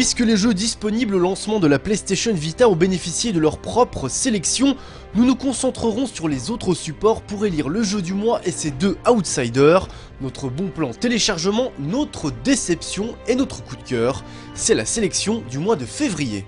Puisque les jeux disponibles au lancement de la PlayStation Vita ont bénéficié de leur propre sélection, nous nous concentrerons sur les autres supports pour élire le jeu du mois et ses 2 outsiders, notre bon plan téléchargement, notre déception et notre coup de cœur. C'est la sélection du mois de février.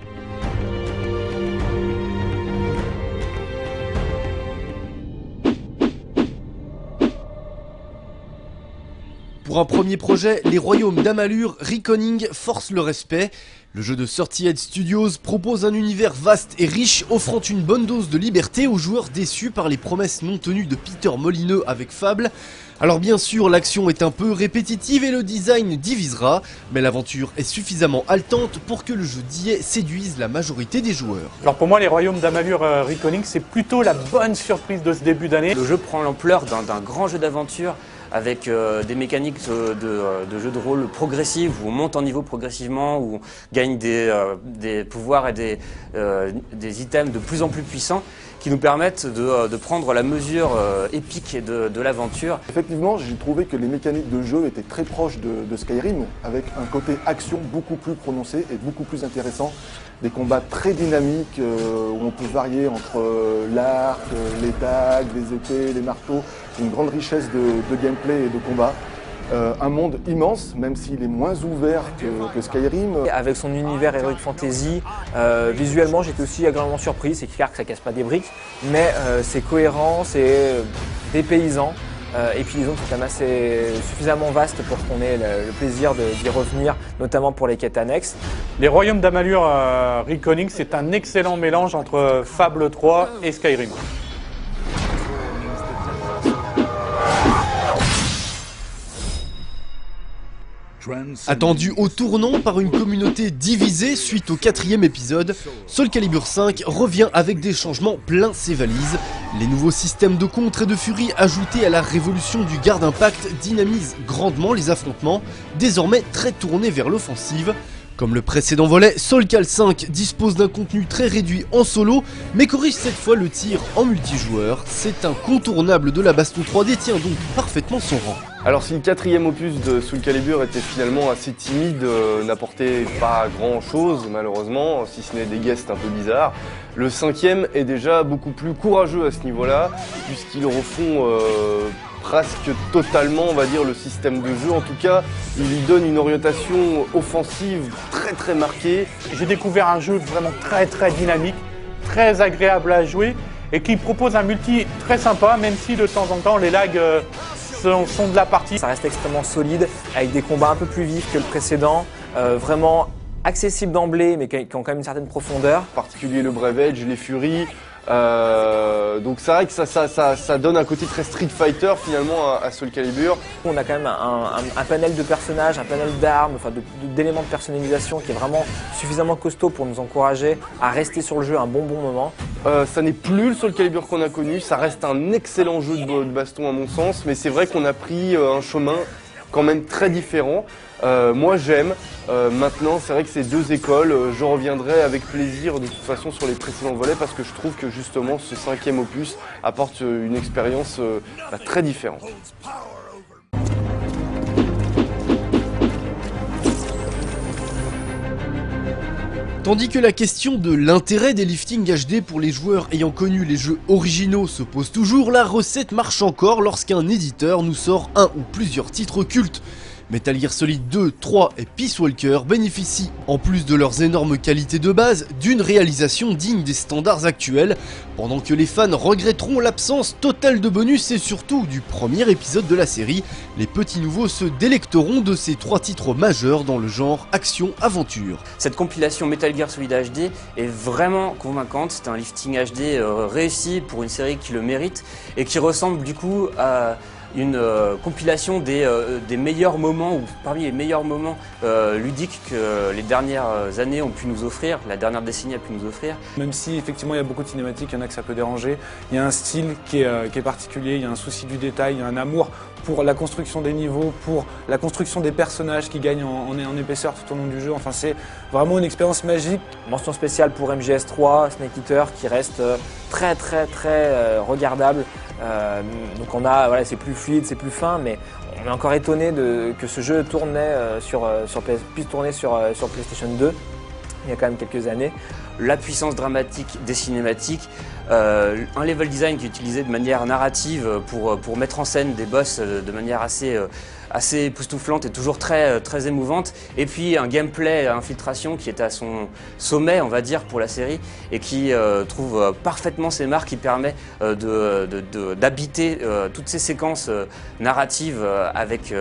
Pour un premier projet, les royaumes d'Amalur Reckoning forcent le respect. Le jeu de 30 Studios propose un univers vaste et riche, offrant une bonne dose de liberté aux joueurs déçus par les promesses non tenues de Peter Molineux avec Fable. Alors bien sûr, l'action est un peu répétitive et le design divisera, mais l'aventure est suffisamment haletante pour que le jeu d'hier séduise la majorité des joueurs. Alors pour moi, les royaumes d'Amalur Reckoning, c'est plutôt la bonne surprise de ce début d'année. Le jeu prend l'ampleur d'un grand jeu d'aventure avec des mécaniques de jeu de rôle progressifs où on monte en niveau progressivement, où on gagne des pouvoirs et des items de plus en plus puissants qui nous permettent de prendre la mesure épique de l'aventure. Effectivement, j'ai trouvé que les mécaniques de jeu étaient très proches de Skyrim, avec un côté action beaucoup plus prononcé et beaucoup plus intéressant. Des combats très dynamiques où on peut varier entre l'arc, les dagues, les épées, les marteaux. Une grande richesse de gameplay et de combat. Un monde immense, même s'il est moins ouvert que Skyrim. Avec son univers Heroic Fantasy, visuellement j'étais aussi agréablement surpris. C'est clair que ça casse pas des briques, mais c'est cohérent, c'est dépaysant. Et puis les zones sont quand même suffisamment vastes pour qu'on ait le plaisir d'y revenir, notamment pour les quêtes annexes. Les royaumes d'Amalur Reckoning, c'est un excellent mélange entre Fable 3 et Skyrim. Attendu au tournant par une communauté divisée suite au 4e épisode, Soul Calibur 5 revient avec des changements plein ses valises. Les nouveaux systèmes de contre et de furie ajoutés à la révolution du Garde Impact dynamisent grandement les affrontements, désormais très tournés vers l'offensive. Comme le précédent volet, Soul Cal 5 dispose d'un contenu très réduit en solo, mais corrige cette fois le tir en multijoueur. Cet incontournable de la baston 3D tient donc parfaitement son rang. Alors si le 4e opus de Soul Calibur était finalement assez timide, n'apportait pas grand chose malheureusement, si ce n'est des guests un peu bizarres, le 5e est déjà beaucoup plus courageux à ce niveau-là, puisqu'ils refont presque totalement, on va dire, le système de jeu. En tout cas, il y donne une orientation offensive très marquée. J'ai découvert un jeu vraiment très dynamique, très agréable à jouer et qui propose un multi très sympa, même si de temps en temps les lags sont de la partie. Ça reste extrêmement solide, avec des combats un peu plus vifs que le précédent, vraiment accessibles d'emblée, mais qui ont quand même une certaine profondeur. En particulier le Brave Edge, les Furies. Donc c'est vrai que ça donne un côté très Street Fighter finalement à Soul Calibur. On a quand même un panel de personnages, un panel d'armes, enfin d'éléments de personnalisation qui est vraiment suffisamment costaud pour nous encourager à rester sur le jeu un bon moment. Ça n'est plus le Soul Calibur qu'on a connu, ça reste un excellent jeu de baston à mon sens, mais c'est vrai qu'on a pris un chemin quand même très différent. Moi j'aime, maintenant c'est vrai que c'est 2 écoles, je reviendrai avec plaisir de toute façon sur les précédents volets parce que je trouve que justement ce 5e opus apporte une expérience très différente. Tandis que la question de l'intérêt des liftings HD pour les joueurs ayant connu les jeux originaux se pose toujours, la recette marche encore lorsqu'un éditeur nous sort un ou plusieurs titres cultes. Metal Gear Solid 2, 3 et Peace Walker bénéficient, en plus de leurs énormes qualités de base, d'une réalisation digne des standards actuels, pendant que les fans regretteront l'absence totale de bonus et surtout du premier épisode de la série, les petits nouveaux se délecteront de ces 3 titres majeurs dans le genre action-aventure. Cette compilation Metal Gear Solid HD est vraiment convaincante, c'est un lifting HD réussi pour une série qui le mérite et qui ressemble du coup à une compilation des meilleurs moments, ou parmi les meilleurs moments ludiques que les dernières années ont pu nous offrir, la dernière décennie a pu nous offrir. Même si effectivement il y a beaucoup de cinématiques, il y en a que ça peut déranger, il y a un style qui est particulier, il y a un souci du détail, il y a un amour pour la construction des niveaux, pour la construction des personnages qui gagnent en épaisseur tout au long du jeu. Enfin, c'est vraiment une expérience magique. Mention spéciale pour MGS3, Snake Eater, qui reste très regardable. Donc on a, voilà, c'est plus fluide, c'est plus fin, mais On est encore étonné que ce jeu puisse tourner sur PlayStation 2, il y a quand même quelques années. La puissance dramatique des cinématiques, un level design qui est utilisé de manière narrative pour mettre en scène des boss de manière assez époustouflante et toujours très émouvante, et puis un gameplay infiltration qui est à son sommet, on va dire, pour la série, et qui trouve parfaitement ses marques, qui permet d'habiter toutes ces séquences narratives avec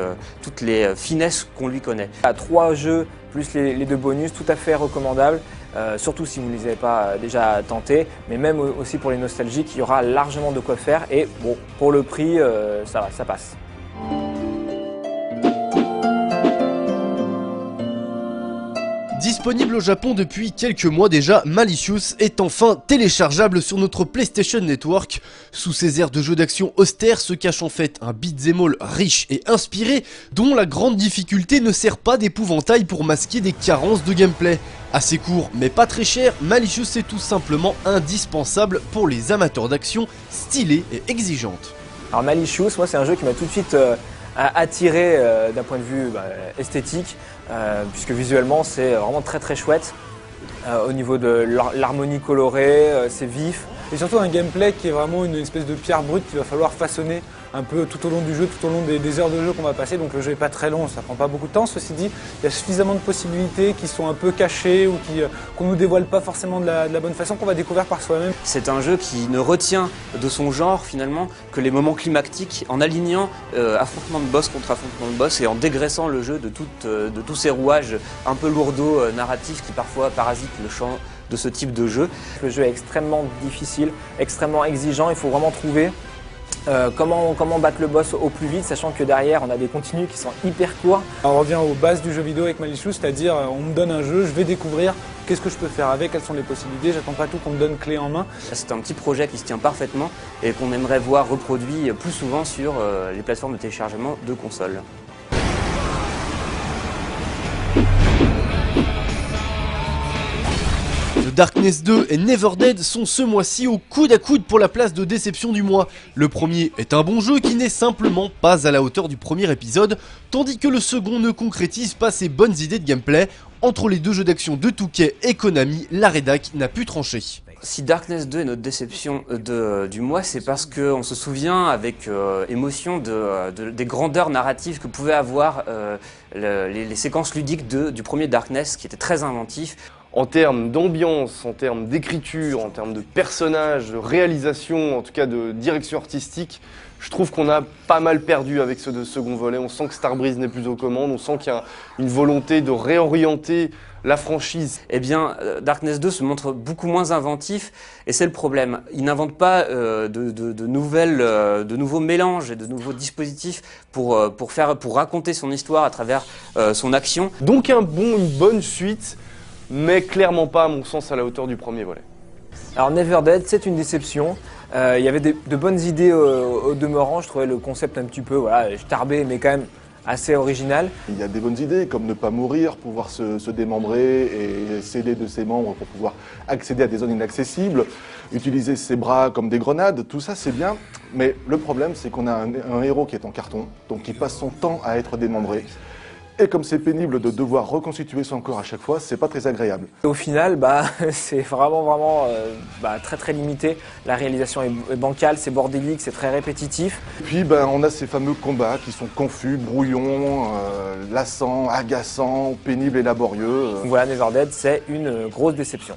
toutes les finesses qu'on lui connaît. À 3 jeux plus les 2 bonus, tout à fait recommandables. Surtout si vous ne les avez pas déjà tentés, mais même aussi pour les nostalgiques, il y aura largement de quoi faire, et bon, pour le prix, ça va, ça passe. Disponible au Japon depuis quelques mois déjà, Malicious est enfin téléchargeable sur notre PlayStation Network. Sous ses airs de jeu d'action austère se cache en fait un beat'em all riche et inspiré, dont la grande difficulté ne sert pas d'épouvantail pour masquer des carences de gameplay. Assez court mais pas très cher, Malicious est tout simplement indispensable pour les amateurs d'action stylée et exigeante. Alors Malicious, moi c'est un jeu qui m'a tout de suite attiré d'un point de vue esthétique, puisque visuellement c'est vraiment très chouette. Au niveau de l'harmonie colorée, c'est vif. Et surtout un gameplay qui est vraiment une espèce de pierre brute qu'il va falloir façonner un peu tout au long du jeu, tout au long des heures de jeu qu'on va passer. Donc le jeu n'est pas très long, ça prend pas beaucoup de temps. Ceci dit, il y a suffisamment de possibilités qui sont un peu cachées ou qu'on nous dévoile pas forcément de la bonne façon, qu'on va découvrir par soi-même. C'est un jeu qui ne retient de son genre finalement que les moments climactiques, en alignant affrontement de boss contre affrontement de boss et en dégraissant le jeu de tous ces rouages un peu lourdeaux narratifs qui parfois parasitent le champ de ce type de jeu. Le jeu est extrêmement difficile, extrêmement exigeant, il faut vraiment trouver comment battre le boss au plus vite, sachant que derrière on a des continues qui sont hyper courts. On revient aux bases du jeu vidéo avec Malicious, c'est-à-dire on me donne un jeu, je vais découvrir qu'est-ce que je peux faire avec, quelles sont les possibilités, j'attends pas tout qu'on me donne clé en main. C'est un petit projet qui se tient parfaitement et qu'on aimerait voir reproduit plus souvent sur les plateformes de téléchargement de consoles. The Darkness 2 et Never Dead sont ce mois-ci au coude à coude pour la place de déception du mois. Le premier est un bon jeu qui n'est simplement pas à la hauteur du premier épisode, tandis que le second ne concrétise pas ses bonnes idées de gameplay. Entre les deux jeux d'action de 2K et Konami, la rédac n'a pu trancher. Si Darkness 2 est notre déception du mois, c'est parce qu'on se souvient avec émotion des grandeurs narratives que pouvaient avoir les séquences ludiques du premier Darkness, qui était très inventif. En termes d'ambiance, en termes d'écriture, en termes de personnages, de réalisation, en tout cas de direction artistique, je trouve qu'on a pas mal perdu avec ce second volet. On sent que Starbreeze n'est plus aux commandes, on sent qu'il y a une volonté de réorienter la franchise. Eh bien, Darkness 2 se montre beaucoup moins inventif, et c'est le problème. Il n'invente pas de nouveaux mélanges et de nouveaux dispositifs pour raconter son histoire à travers son action. Donc une bonne suite, mais clairement pas à mon sens à la hauteur du premier volet. Alors Never Dead, c'est une déception. Il y avait de bonnes idées au demeurant, je trouvais le concept un petit peu starbé, mais quand même assez original. Il y a des bonnes idées comme ne pas mourir, pouvoir se démembrer et sceller de ses membres pour pouvoir accéder à des zones inaccessibles, utiliser ses bras comme des grenades, tout ça c'est bien, mais le problème c'est qu'on a un héros qui est en carton, donc qui passe son temps à être démembré. Et comme c'est pénible de devoir reconstituer son corps à chaque fois, c'est pas très agréable. Au final, c'est vraiment très limité. La réalisation est bancale, c'est bordélique, c'est très répétitif. Et puis on a ces fameux combats qui sont confus, brouillons, lassants, agaçants, pénibles et laborieux. Voilà, Never Dead, c'est une grosse déception.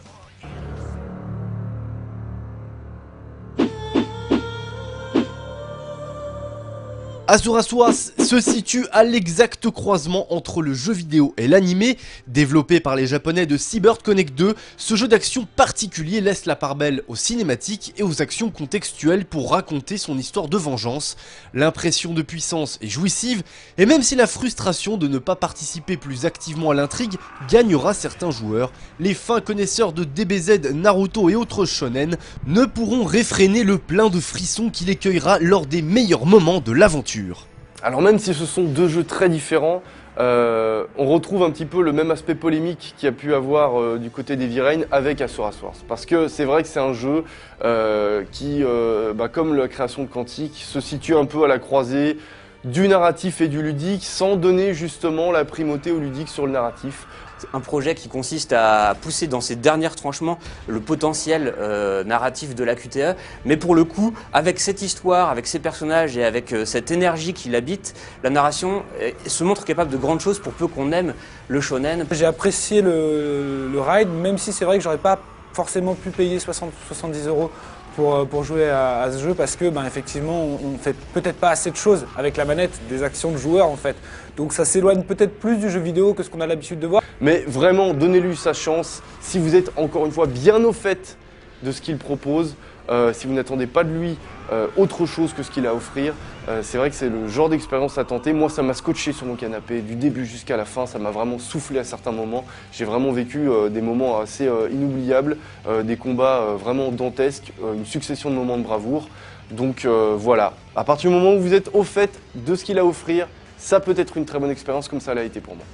Asura's Wars se situe à l'exact croisement entre le jeu vidéo et l'animé. Développé par les japonais de Seabird Connect 2, ce jeu d'action particulier laisse la part belle aux cinématiques et aux actions contextuelles pour raconter son histoire de vengeance. L'impression de puissance est jouissive, et même si la frustration de ne pas participer plus activement à l'intrigue gagnera certains joueurs, les fins connaisseurs de DBZ, Naruto et autres shonen ne pourront réfréner le plein de frissons qui les cueillera lors des meilleurs moments de l'aventure. Alors même si ce sont deux jeux très différents, on retrouve un petit peu le même aspect polémique qu'il y a pu avoir du côté d'Heavy Rain avec Asura's Wars. Parce que c'est vrai que c'est un jeu qui, comme la création de Quantic, se situe un peu à la croisée du narratif et du ludique sans donner justement la primauté au ludique sur le narratif. C'est un projet qui consiste à pousser dans ses derniers tranchements le potentiel narratif de la QTE, mais pour le coup, avec cette histoire, avec ces personnages et avec cette énergie qui l'habite, la narration se montre capable de grandes choses pour peu qu'on aime le shonen. J'ai apprécié le ride, même si c'est vrai que j'aurais pas forcément pu payer 60-70 € pour jouer à ce jeu, parce que effectivement on fait peut-être pas assez de choses avec la manette, des actions de joueurs en fait. Donc ça s'éloigne peut-être plus du jeu vidéo que ce qu'on a l'habitude de voir. Mais vraiment, donnez-lui sa chance. Si vous êtes encore une fois bien au fait de ce qu'il propose, si vous n'attendez pas de lui autre chose que ce qu'il a à offrir, c'est vrai que c'est le genre d'expérience à tenter. Moi, ça m'a scotché sur mon canapé du début jusqu'à la fin, ça m'a vraiment soufflé à certains moments. J'ai vraiment vécu des moments assez inoubliables, des combats vraiment dantesques, une succession de moments de bravoure. Donc voilà, à partir du moment où vous êtes au fait de ce qu'il a à offrir, ça peut être une très bonne expérience comme ça l'a été pour moi.